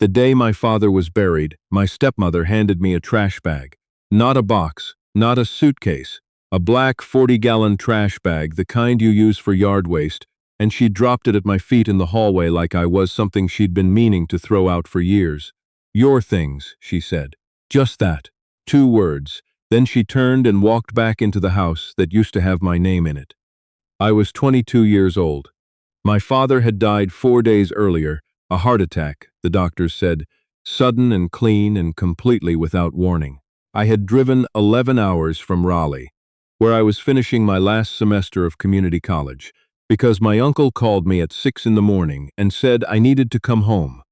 The day my father was buried, my stepmother handed me a trash bag. Not a box, not a suitcase, a black 40-gallon trash bag, the kind you use for yard waste, and she dropped it at my feet in the hallway like I was something she'd been meaning to throw out for years. "Your things," she said. Just that. 2 words. Then she turned and walked back into the house that used to have my name in it. I was 22 years old. My father had died 4 days earlier, a heart attack, the doctors said, sudden and clean and completely without warning. I had driven 11 hours from Raleigh, where I was finishing my last semester of community college, because my uncle called me at 6 in the morning and said I needed to come home.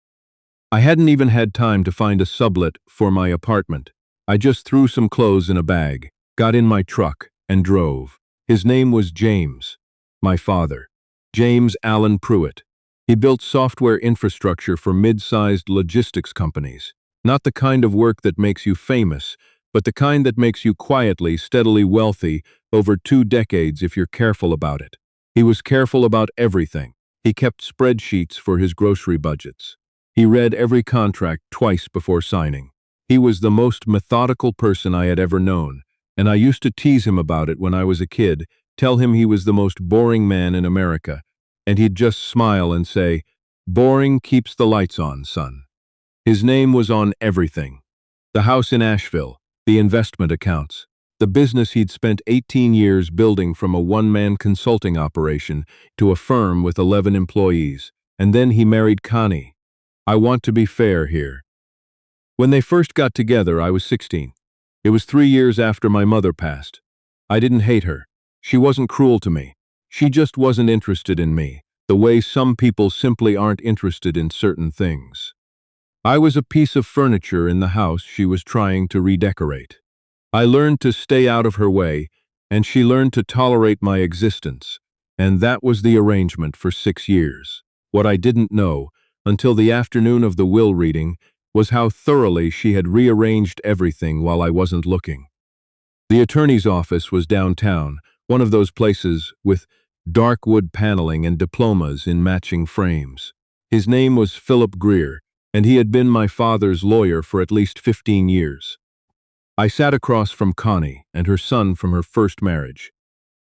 I hadn't even had time to find a sublet for my apartment. I just threw some clothes in a bag, got in my truck, and drove. His name was James, my father. James Allen Pruitt. He built software infrastructure for mid-sized logistics companies. Not the kind of work that makes you famous, but the kind that makes you quietly, steadily wealthy over 2 decades if you're careful about it. He was careful about everything. He kept spreadsheets for his grocery budgets. He read every contract twice before signing. He was the most methodical person I had ever known, and I used to tease him about it when I was a kid, tell him he was the most boring man in America, and he'd just smile and say, "Boring keeps the lights on, son." His name was on everything. The house in Asheville, the investment accounts, the business he'd spent 18 years building from a one-man consulting operation to a firm with 11 employees. And then he married Connie. I want to be fair here. When they first got together, I was 16. It was 3 years after my mother passed. I didn't hate her. She wasn't cruel to me. She just wasn't interested in me, the way some people simply aren't interested in certain things. I was a piece of furniture in the house she was trying to redecorate. I learned to stay out of her way, and she learned to tolerate my existence, and that was the arrangement for 6 years. What I didn't know, until the afternoon of the will reading, was how thoroughly she had rearranged everything while I wasn't looking. The attorney's office was downtown, one of those places with dark wood paneling and diplomas in matching frames. His name was Philip Greer, and he had been my father's lawyer for at least 15 years. I sat across from Connie and her son from her first marriage.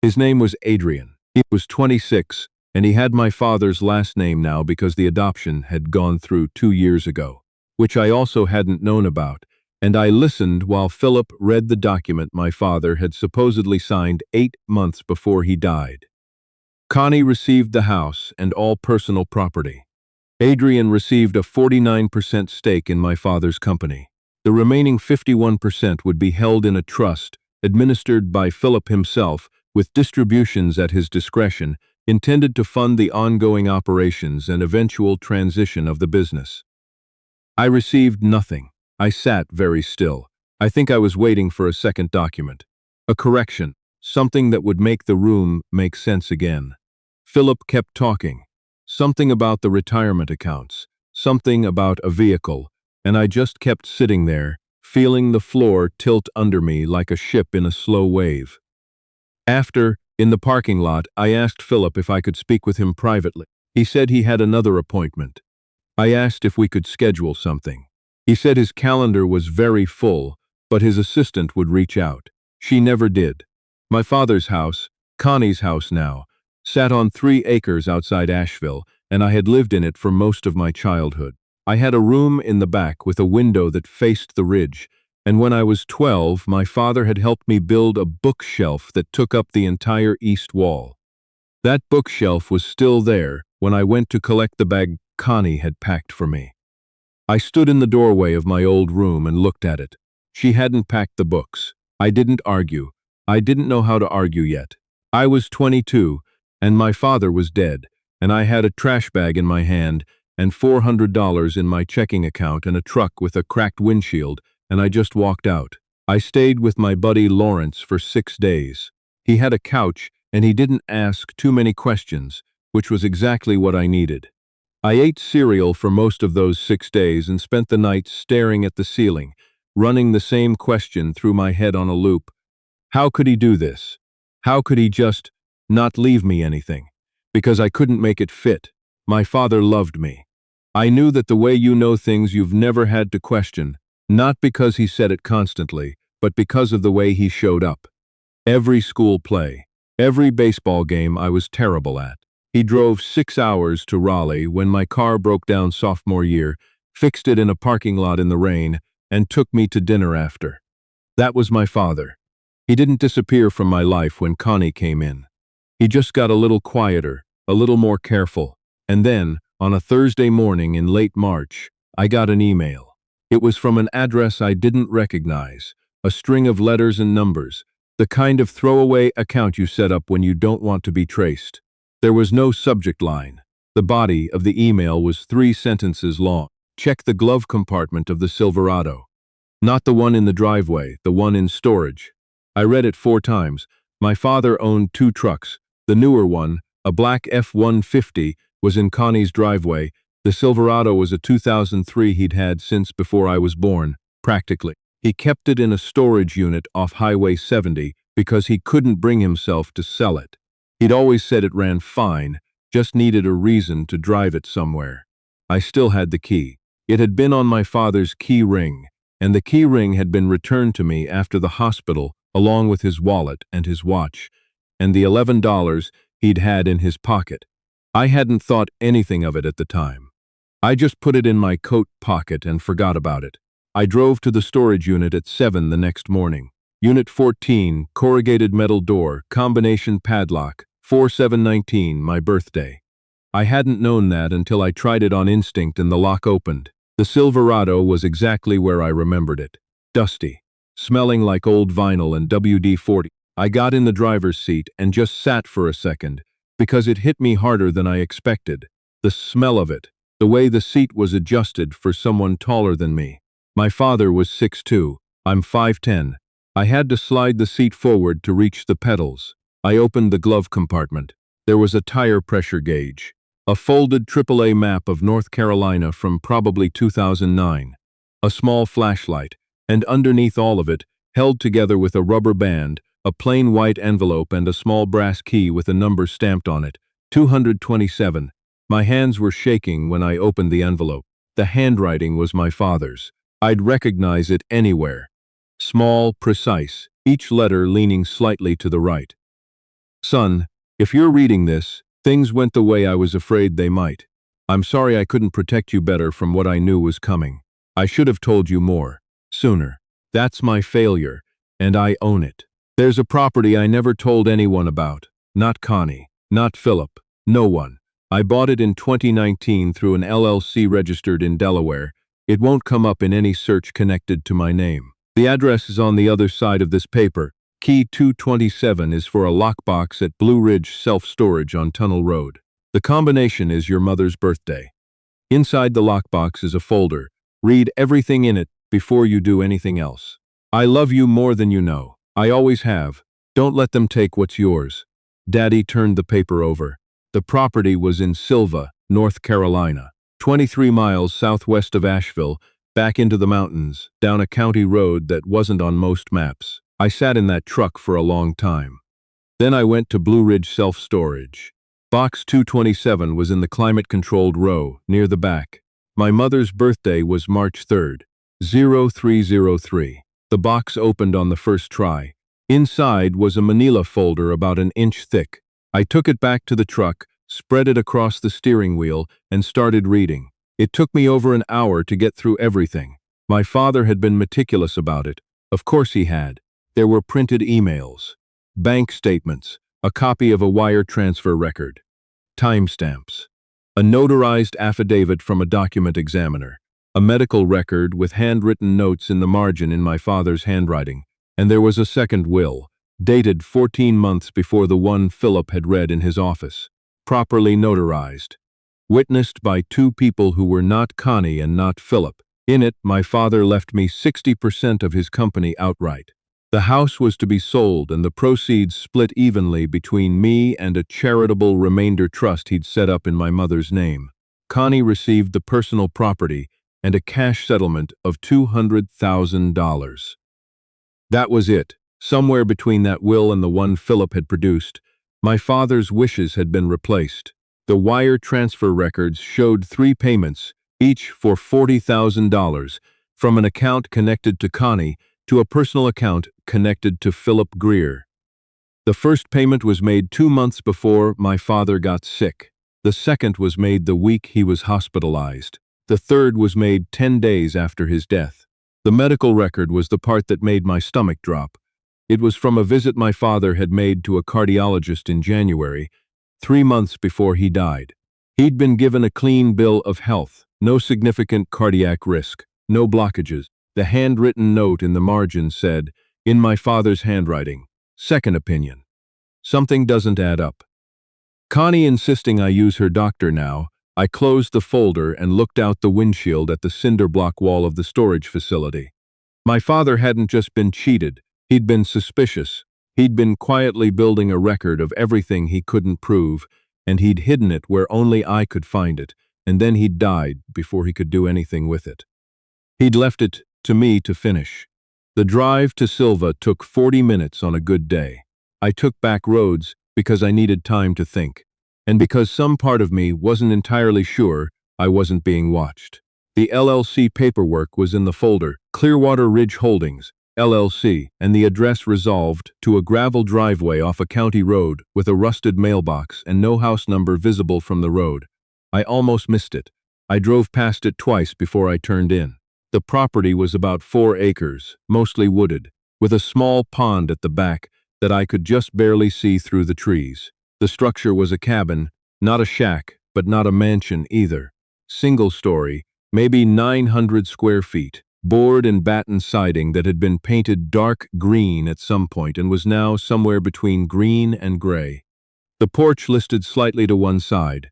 His name was Adrian. He was 26, and he had my father's last name now because the adoption had gone through 2 years ago, which I also hadn't known about, and I listened while Philip read the document my father had supposedly signed 8 months before he died. Connie received the house and all personal property. Adrian received a 49% stake in my father's company. The remaining 51% would be held in a trust, administered by Philip himself, with distributions at his discretion, intended to fund the ongoing operations and eventual transition of the business. I received nothing. I sat very still. I think I was waiting for a second document. A correction, something that would make the room make sense again. Philip kept talking. Something about the retirement accounts, something about a vehicle, and I just kept sitting there, feeling the floor tilt under me like a ship in a slow wave. After, in the parking lot, I asked Philip if I could speak with him privately. He said he had another appointment. I asked if we could schedule something. He said his calendar was very full, but his assistant would reach out. She never did. My father's house, Connie's house now, sat on 3 acres outside Asheville, and I had lived in it for most of my childhood. I had a room in the back with a window that faced the ridge, and when I was 12, my father had helped me build a bookshelf that took up the entire east wall. That bookshelf was still there when I went to collect the bag Connie had packed for me. I stood in the doorway of my old room and looked at it. She hadn't packed the books. I didn't argue. I didn't know how to argue yet. I was 22, and my father was dead, and I had a trash bag in my hand and $400 in my checking account and a truck with a cracked windshield, and I just walked out. I stayed with my buddy Lawrence for 6 days. He had a couch, and he didn't ask too many questions, which was exactly what I needed. I ate cereal for most of those 6 days and spent the night staring at the ceiling, running the same question through my head on a loop. How could he do this? How could he just not leave me anything? Because I couldn't make it fit. My father loved me. I knew that the way you know things you've never had to question, not because he said it constantly, but because of the way he showed up. Every school play, every baseball game I was terrible at. He drove 6 hours to Raleigh when my car broke down sophomore year, fixed it in a parking lot in the rain, and took me to dinner after. That was my father. He didn't disappear from my life when Connie came in. He just got a little quieter, a little more careful, and then, on a Thursday morning in late March, I got an email. It was from an address I didn't recognize, a string of letters and numbers, the kind of throwaway account you set up when you don't want to be traced. There was no subject line. The body of the email was 3 sentences long. Check the glove compartment of the Silverado. Not the one in the driveway, the one in storage. I read it 4 times. My father owned 2 trucks. The newer one, a black F-150, was in Connie's driveway. The Silverado was a 2003 he'd had since before I was born, practically. He kept it in a storage unit off Highway 70 because he couldn't bring himself to sell it. He'd always said it ran fine, just needed a reason to drive it somewhere. I still had the key. It had been on my father's key ring, and the key ring had been returned to me after the hospital along with his wallet and his watch, and the $11 he'd had in his pocket. I hadn't thought anything of it at the time. I just put it in my coat pocket and forgot about it. I drove to the storage unit at 7 the next morning. Unit 14, corrugated metal door, combination padlock, 4719, my birthday. I hadn't known that until I tried it on instinct and the lock opened. The Silverado was exactly where I remembered it. Dusty, smelling like old vinyl and WD-40. I got in the driver's seat and just sat for a second, because it hit me harder than I expected. The smell of it, the way the seat was adjusted for someone taller than me. My father was 6'2", I'm 5'10". I had to slide the seat forward to reach the pedals. I opened the glove compartment. There was a tire pressure gauge, a folded AAA map of North Carolina from probably 2009, a small flashlight, and underneath all of it, held together with a rubber band, a plain white envelope and a small brass key with a number stamped on it, 227. My hands were shaking when I opened the envelope. The handwriting was my father's. I'd recognize it anywhere. Small, precise, each letter leaning slightly to the right. Son, if you're reading this, things went the way I was afraid they might. I'm sorry I couldn't protect you better from what I knew was coming. I should have told you more, sooner. That's my failure, and I own it. There's a property I never told anyone about. Not Connie, not Philip, no one. I bought it in 2019 through an LLC registered in Delaware. It won't come up in any search connected to my name. The address is on the other side of this paper. Key 227 is for a lockbox at Blue Ridge Self-Storage on Tunnel Road. The combination is your mother's birthday. Inside the lockbox is a folder. Read everything in it before you do anything else. I love you more than you know. I always have. Don't let them take what's yours. Daddy turned the paper over. The property was in Sylva, North Carolina, 23 miles southwest of Asheville, back into the mountains, down a county road that wasn't on most maps. I sat in that truck for a long time. Then I went to Blue Ridge Self-Storage. Box 227 was in the climate-controlled row, near the back. My mother's birthday was March 3rd, 0303. The box opened on the first try. Inside was a manila folder about an inch thick. I took it back to the truck, spread it across the steering wheel, and started reading. It took me over an hour to get through everything. My father had been meticulous about it. Of course he had. There were printed emails, bank statements, a copy of a wire transfer record, timestamps, a notarized affidavit from a document examiner, a medical record with handwritten notes in the margin in my father's handwriting, and there was a second will, dated 14 months before the one Philip had read in his office, properly notarized, witnessed by 2 people who were not Connie and not Philip. In it, my father left me 60% of his company outright. The house was to be sold and the proceeds split evenly between me and a charitable remainder trust he'd set up in my mother's name. Connie received the personal property and a cash settlement of $200,000. That was it. Somewhere between that will and the one Philip had produced, my father's wishes had been replaced. The wire transfer records showed 3 payments, each for $40,000, from an account connected to Connie to a personal account connected to Philip Greer. The first payment was made 2 months before my father got sick. The second was made the week he was hospitalized. The third was made 10 days after his death. The medical record was the part that made my stomach drop. It was from a visit my father had made to a cardiologist in January, 3 months before he died. He'd been given a clean bill of health, no significant cardiac risk, no blockages. The handwritten note in the margin said, "In my father's handwriting, second opinion. Something doesn't add up." Connie insisting I use her doctor now, I closed the folder and looked out the windshield at the cinder block wall of the storage facility. My father hadn't just been cheated, he'd been suspicious. He'd been quietly building a record of everything he couldn't prove, and he'd hidden it where only I could find it, and then he'd died before he could do anything with it. He'd left it to me to finish. The drive to Silva took 40 minutes on a good day. I took back roads because I needed time to think, and because some part of me wasn't entirely sure I wasn't being watched. The LLC paperwork was in the folder, Clearwater Ridge Holdings, LLC, and the address resolved to a gravel driveway off a county road with a rusted mailbox and no house number visible from the road. I almost missed it. I drove past it twice before I turned in. The property was about 4 acres, mostly wooded, with a small pond at the back that I could just barely see through the trees. The structure was a cabin, not a shack, but not a mansion either. Single story, maybe 900 square feet. Board and batten siding that had been painted dark green at some point and was now somewhere between green and gray. The porch listed slightly to one side.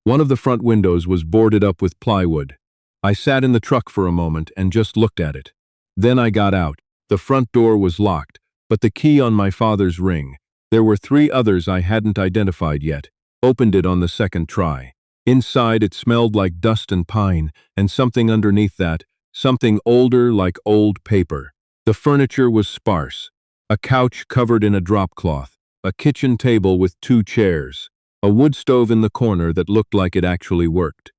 One of the front windows was boarded up with plywood. I sat in the truck for a moment and just looked at it. Then I got out. The front door was locked, but the key on my father's ring. There were 3 others I hadn't identified yet. Opened it on the second try. Inside it smelled like dust and pine, and something underneath that, something older like old paper. The furniture was sparse. A couch covered in a drop cloth, a kitchen table with 2 chairs, a wood stove in the corner that looked like it actually worked.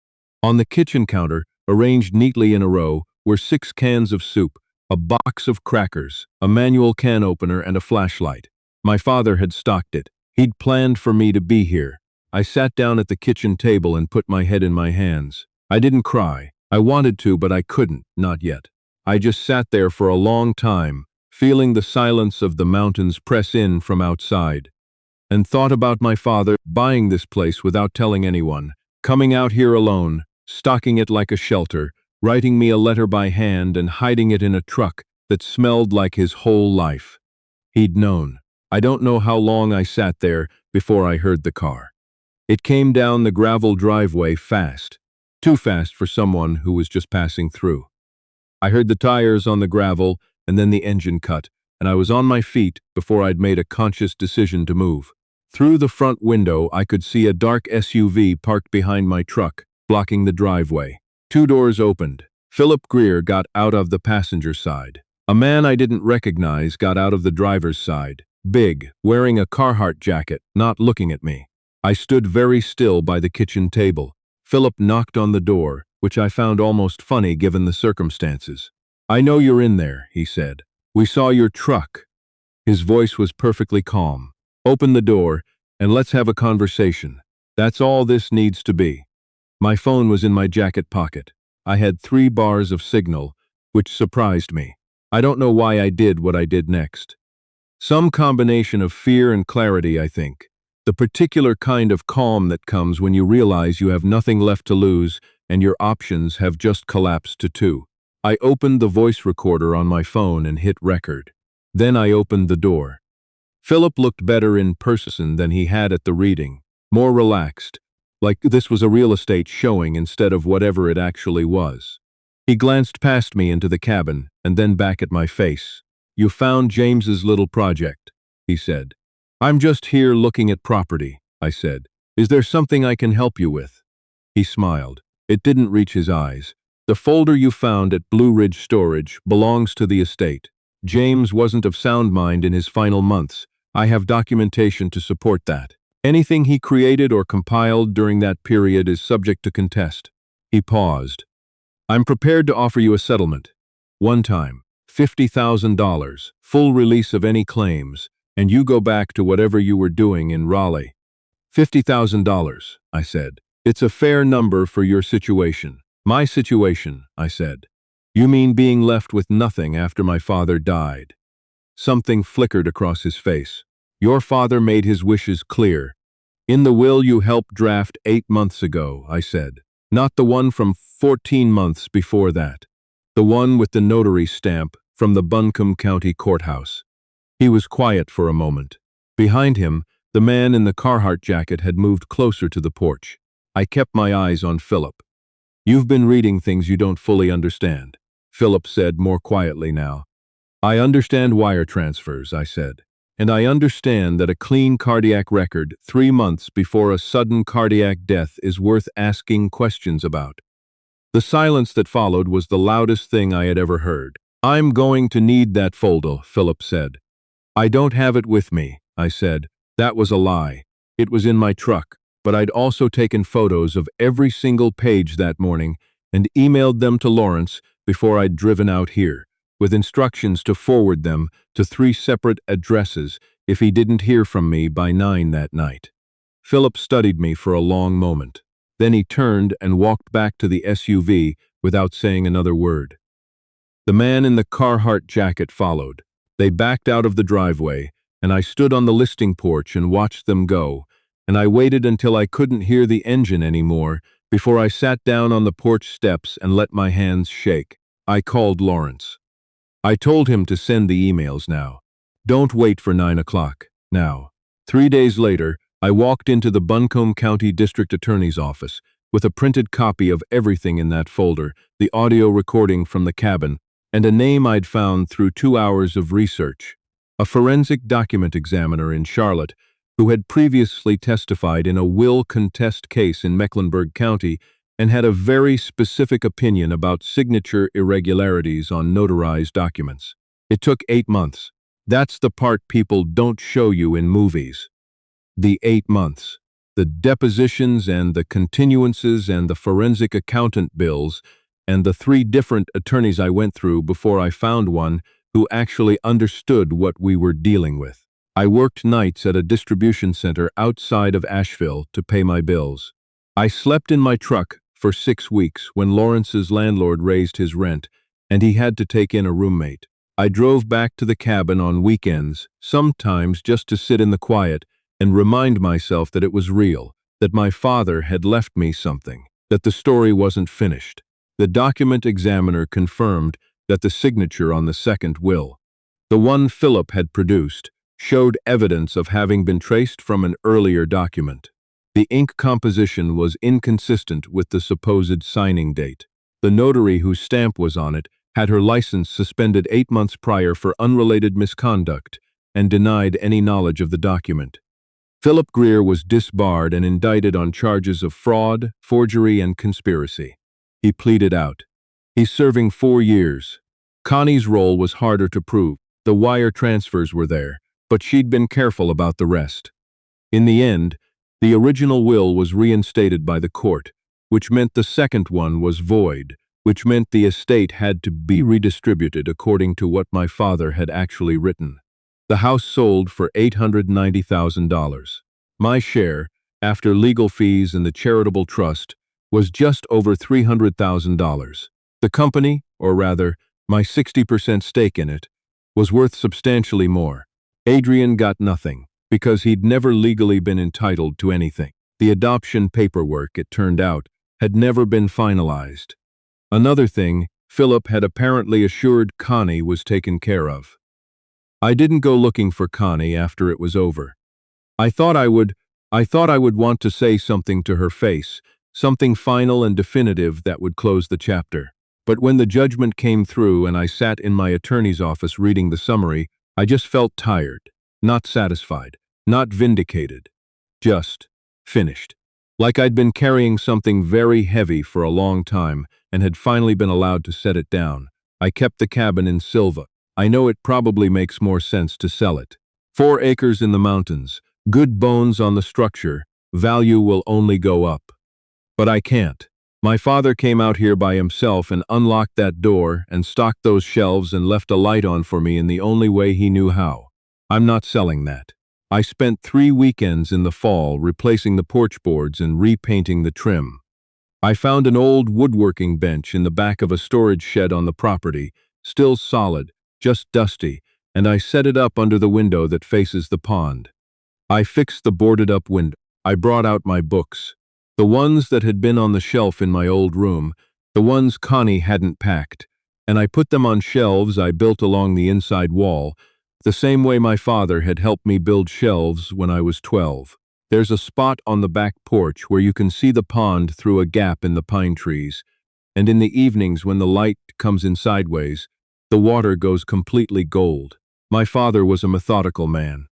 On the kitchen counter, arranged neatly in a row, were 6 cans of soup, a box of crackers, a manual can opener, and a flashlight. My father had stocked it. He'd planned for me to be here. I sat down at the kitchen table and put my head in my hands. I didn't cry. I wanted to, but I couldn't, not yet. I just sat there for a long time, feeling the silence of the mountains press in from outside, and thought about my father buying this place without telling anyone, coming out here alone, stocking it like a shelter, writing me a letter by hand and hiding it in a truck that smelled like his whole life. He'd known. I don't know how long I sat there before I heard the car. It came down the gravel driveway fast. Too fast for someone who was just passing through. I heard the tires on the gravel and then the engine cut, and I was on my feet before I'd made a conscious decision to move. Through the front window, I could see a dark SUV parked behind my truck, blocking the driveway. 2 doors opened. Philip Greer got out of the passenger side. A man I didn't recognize got out of the driver's side, big, wearing a Carhartt jacket, not looking at me. I stood very still by the kitchen table. Philip knocked on the door, which I found almost funny given the circumstances. "I know you're in there," he said. "We saw your truck." His voice was perfectly calm. "Open the door, and let's have a conversation. That's all this needs to be." My phone was in my jacket pocket. I had 3 bars of signal, which surprised me. I don't know why I did what I did next. Some combination of fear and clarity, I think. The particular kind of calm that comes when you realize you have nothing left to lose and your options have just collapsed to 2. I opened the voice recorder on my phone and hit record. Then I opened the door. Philip looked better in person than he had at the reading, more relaxed, like this was a real estate showing instead of whatever it actually was. He glanced past me into the cabin and then back at my face. "You found James's little project," he said. "I'm just here looking at property," I said. "Is there something I can help you with?" He smiled. It didn't reach his eyes. "The folder you found at Blue Ridge Storage belongs to the estate. James wasn't of sound mind in his final months. I have documentation to support that. Anything he created or compiled during that period is subject to contest." He paused. I'm prepared to offer you a settlement. One time, $50,000, full release of any claims, and you go back to whatever you were doing in Raleigh. $50,000, I said. It's a fair number for your situation. My situation, I said. You mean being left with nothing after my father died? Something flickered across his face. Your father made his wishes clear. In the will you helped draft 8 months ago, I said. Not the one from 14 months before that. The one with the notary stamp from the Buncombe County Courthouse. He was quiet for a moment. Behind him, the man in the Carhartt jacket had moved closer to the porch. I kept my eyes on Philip. You've been reading things you don't fully understand, Philip said more quietly now. I understand wire transfers, I said. And I understand that a clean cardiac record 3 months before a sudden cardiac death is worth asking questions about. The silence that followed was the loudest thing I had ever heard. I'm going to need that folder, Philip said. I don't have it with me, I said. That was a lie. It was in my truck, but I'd also taken photos of every single page that morning and emailed them to Lawrence before I'd driven out here, with instructions to forward them to 3 separate addresses if he didn't hear from me by 9 that night. Philip studied me for a long moment. Then he turned and walked back to the SUV without saying another word. The man in the Carhartt jacket followed. They backed out of the driveway, and I stood on the listing porch and watched them go, and I waited until I couldn't hear the engine anymore before I sat down on the porch steps and let my hands shake. I called Lawrence. I told him to send the emails now. Don't wait for 9 o'clock, now. 3 days later, I walked into the Buncombe County District Attorney's office with a printed copy of everything in that folder, the audio recording from the cabin, and a name I'd found through 2 hours of research. A forensic document examiner in Charlotte, who had previously testified in a will contest case in Mecklenburg County and had a very specific opinion about signature irregularities on notarized documents. It took 8 months. That's the part people don't show you in movies. The 8 months. The depositions and the continuances and the forensic accountant bills and the 3 different attorneys I went through before I found one who actually understood what we were dealing with. I worked nights at a distribution center outside of Asheville to pay my bills. I slept in my truck for 6 weeks when Lawrence's landlord raised his rent, and he had to take in a roommate. I drove back to the cabin on weekends, sometimes just to sit in the quiet and remind myself that it was real, that my father had left me something, that the story wasn't finished. The document examiner confirmed that the signature on the second will, the one Philip had produced, showed evidence of having been traced from an earlier document. The ink composition was inconsistent with the supposed signing date. The notary whose stamp was on it had her license suspended 8 months prior for unrelated misconduct and denied any knowledge of the document. Philip Greer was disbarred and indicted on charges of fraud, forgery, and conspiracy. He pleaded out. He's serving 4 years. Connie's role was harder to prove. The wire transfers were there, but she'd been careful about the rest. In the end, the original will was reinstated by the court, which meant the second one was void, which meant the estate had to be redistributed according to what my father had actually written. The house sold for $890,000. My share, after legal fees and the charitable trust, was just over $300,000. The company, or rather, my 60% stake in it, was worth substantially more. Adrian got nothing, because he'd never legally been entitled to anything. The adoption paperwork, it turned out, had never been finalized. Another thing, Philip had apparently assured Connie was taken care of. I didn't go looking for Connie after it was over. I thought I would want to say something to her face, something final and definitive that would close the chapter. But when the judgment came through and I sat in my attorney's office reading the summary, I just felt tired, not satisfied, not vindicated, just finished. Like I'd been carrying something very heavy for a long time and had finally been allowed to set it down. I kept the cabin in Silva. I know it probably makes more sense to sell it. 4 acres in the mountains, good bones on the structure, value will only go up. But I can't. My father came out here by himself and unlocked that door and stocked those shelves and left a light on for me in the only way he knew how. I'm not selling that. I spent 3 weekends in the fall replacing the porch boards and repainting the trim. I found an old woodworking bench in the back of a storage shed on the property, still solid, just dusty, and I set it up under the window that faces the pond. I fixed the boarded-up window. I brought out my books, the ones that had been on the shelf in my old room, the ones Connie hadn't packed, and I put them on shelves I built along the inside wall, the same way my father had helped me build shelves when I was 12. There's a spot on the back porch where you can see the pond through a gap in the pine trees, and in the evenings when the light comes in sideways, the water goes completely gold. My father was a methodical man.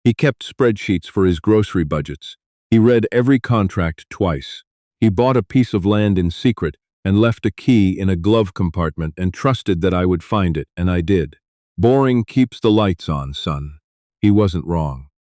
He kept spreadsheets for his grocery budgets. He read every contract twice. He bought a piece of land in secret and left a key in a glove compartment and trusted that I would find it, and I did. Boring keeps the lights on, son. He wasn't wrong.